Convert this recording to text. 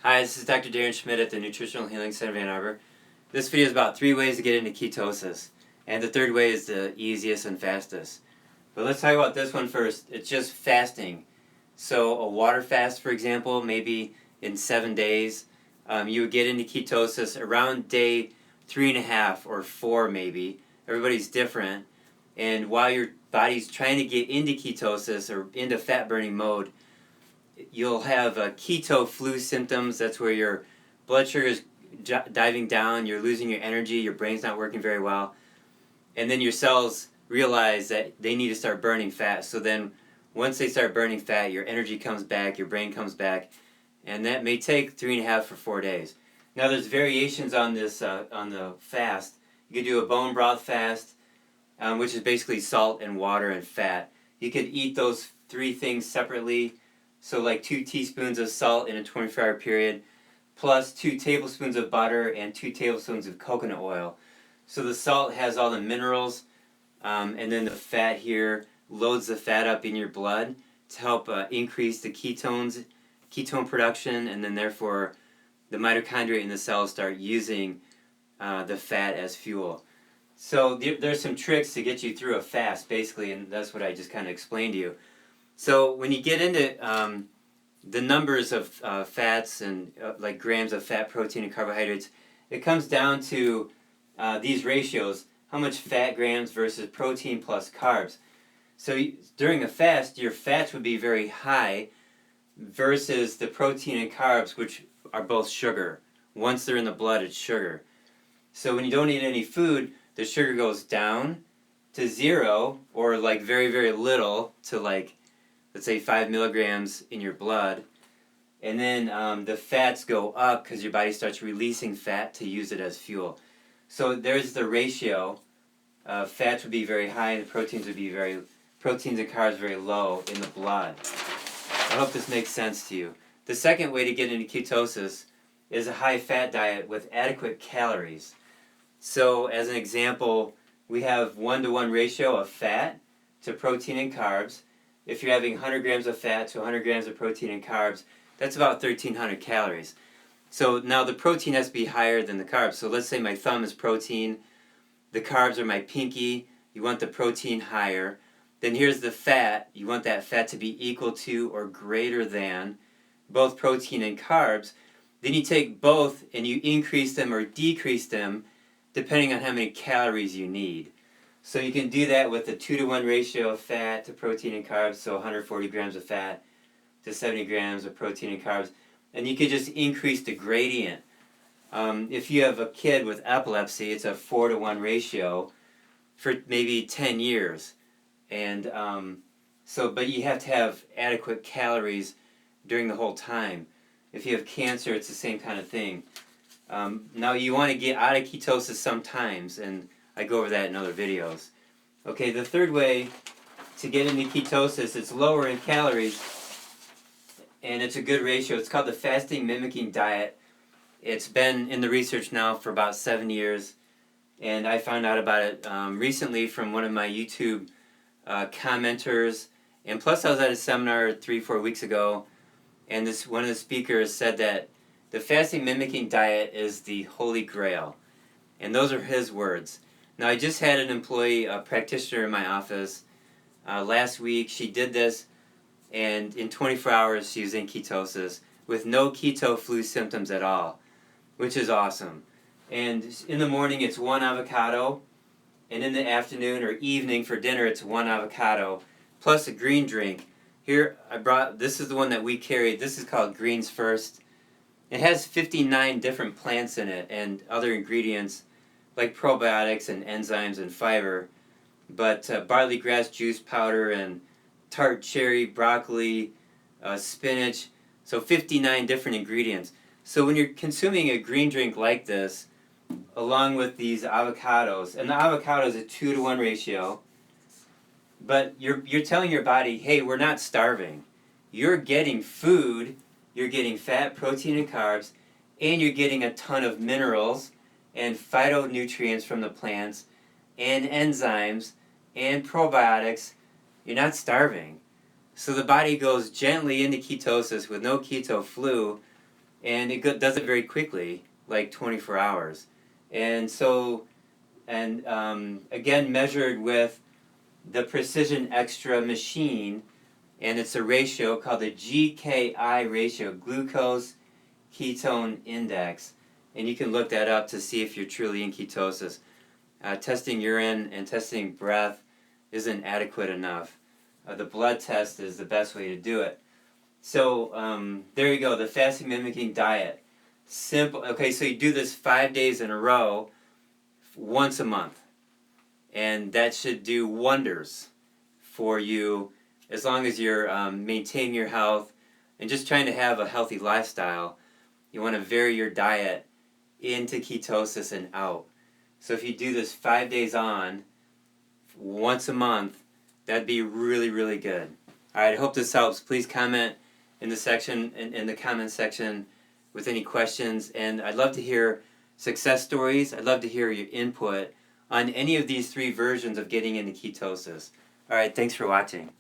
Hi, this is Dr. Darren Schmidt at the Nutritional Healing Center of Ann Arbor. This video is about 3 ways to get into ketosis, and the third way is the easiest and fastest. But let's talk about this one first. It's just fasting. So a water fast, for example, maybe in 7 days, you would get into ketosis around day 3.5 or 4 maybe. Everybody's different. And while your body's trying to get into ketosis or into fat burning mode, you'll have keto flu symptoms. That's where your blood sugar is diving down, you're losing your energy, your brain's not working very well, and then your cells realize that they need to start burning fat. So then once they start burning fat, your energy comes back, your brain comes back, and that may take 3.5 or 4 days. Now there's variations on this on the fast. You could do a bone broth fast, which is basically salt and water and fat. You could eat those 3 things separately. So like 2 teaspoons of salt in a 24-hour period, plus 2 tablespoons of butter and 2 tablespoons of coconut oil. So the salt has all the minerals, and then the fat here loads the fat up in your blood to help increase the ketone production, and then therefore the mitochondria in the cells start using the fat as fuel. So there's some tricks to get you through a fast, basically, and that's what I just kind of explained to you. So when you get into the numbers of fats and like grams of fat, protein, and carbohydrates, it comes down to these ratios: how much fat grams versus protein plus carbs. So during a fast, your fats would be very high versus the protein and carbs, which are both sugar. Once they're in the blood, it's sugar. So when you don't eat any food, the sugar goes down to 0, or like very, very little, to like, let's say 5 milligrams in your blood, and then the fats go up because your body starts releasing fat to use it as fuel. So there's the ratio. Fats would be very high, and the proteins and carbs very low in the blood. I hope this makes sense to you. The second way to get into ketosis is a high-fat diet with adequate calories. So as an example, we have 1-to-1 ratio of fat to protein and carbs. If you're having 100 grams of fat to 100 grams of protein and carbs, that's about 1,300 calories. So now the protein has to be higher than the carbs. So let's say my thumb is protein, the carbs are my pinky, you want the protein higher. Then here's the fat, you want that fat to be equal to or greater than both protein and carbs. Then you take both and you increase them or decrease them depending on how many calories you need. So you can do that with a 2-to-1 ratio of fat to protein and carbs, so 140 grams of fat to 70 grams of protein and carbs. And you could just increase the gradient. If you have a kid with epilepsy, it's a 4-to-1 ratio for maybe 10 years. And but you have to have adequate calories during the whole time. If you have cancer, it's the same kind of thing. Now you want to get out of ketosis sometimes, and I go over that in other videos. Okay, the third way to get into ketosis, it's lower in calories, and it's a good ratio. It's called the Fasting Mimicking Diet. It's been in the research now for about 7 years, and I found out about it recently from one of my YouTube commenters, and plus I was at a seminar 3-4 weeks ago, and one of the speakers said that the Fasting Mimicking Diet is the Holy Grail, and those are his words. Now, I just had an employee, a practitioner in my office last week. She did this, and in 24 hours she was in ketosis with no keto flu symptoms at all, which is awesome. And in the morning it's 1 avocado, and in the afternoon or evening for dinner it's 1 avocado, plus a green drink. Here this is the one that we carried. This is called Greens First. It has 59 different plants in it and other ingredients like probiotics and enzymes and fiber, but barley grass juice powder and tart cherry, broccoli, spinach, so 59 different ingredients. So when you're consuming a green drink like this, along with these avocados, and the avocado is a 2-to-1 ratio, but you're telling your body, hey, we're not starving. You're getting food, you're getting fat, protein, and carbs, and you're getting a ton of minerals and phytonutrients from the plants, and enzymes, and probiotics. You're not starving. So the body goes gently into ketosis with no keto flu, and does it very quickly, like 24 hours. And so, again, measured with the Precision Extra machine, and it's a ratio called the GKI ratio, glucose ketone index, and you can look that up to see if you're truly in ketosis. Testing urine and testing breath isn't adequate enough. The blood test is the best way to do it. So there you go, the fasting mimicking diet. Simple. Okay, so you do this 5 days in a row, once a month, and that should do wonders for you as long as you're maintaining your health and just trying to have a healthy lifestyle. You want to vary your diet into ketosis and out. So if you do this 5 days on, once a month, that'd be really, really good. All right, I hope this helps. Please comment in the comment section with any questions, and I'd love to hear success stories. I'd love to hear your input on any of these 3 versions of getting into ketosis. All right, thanks for watching.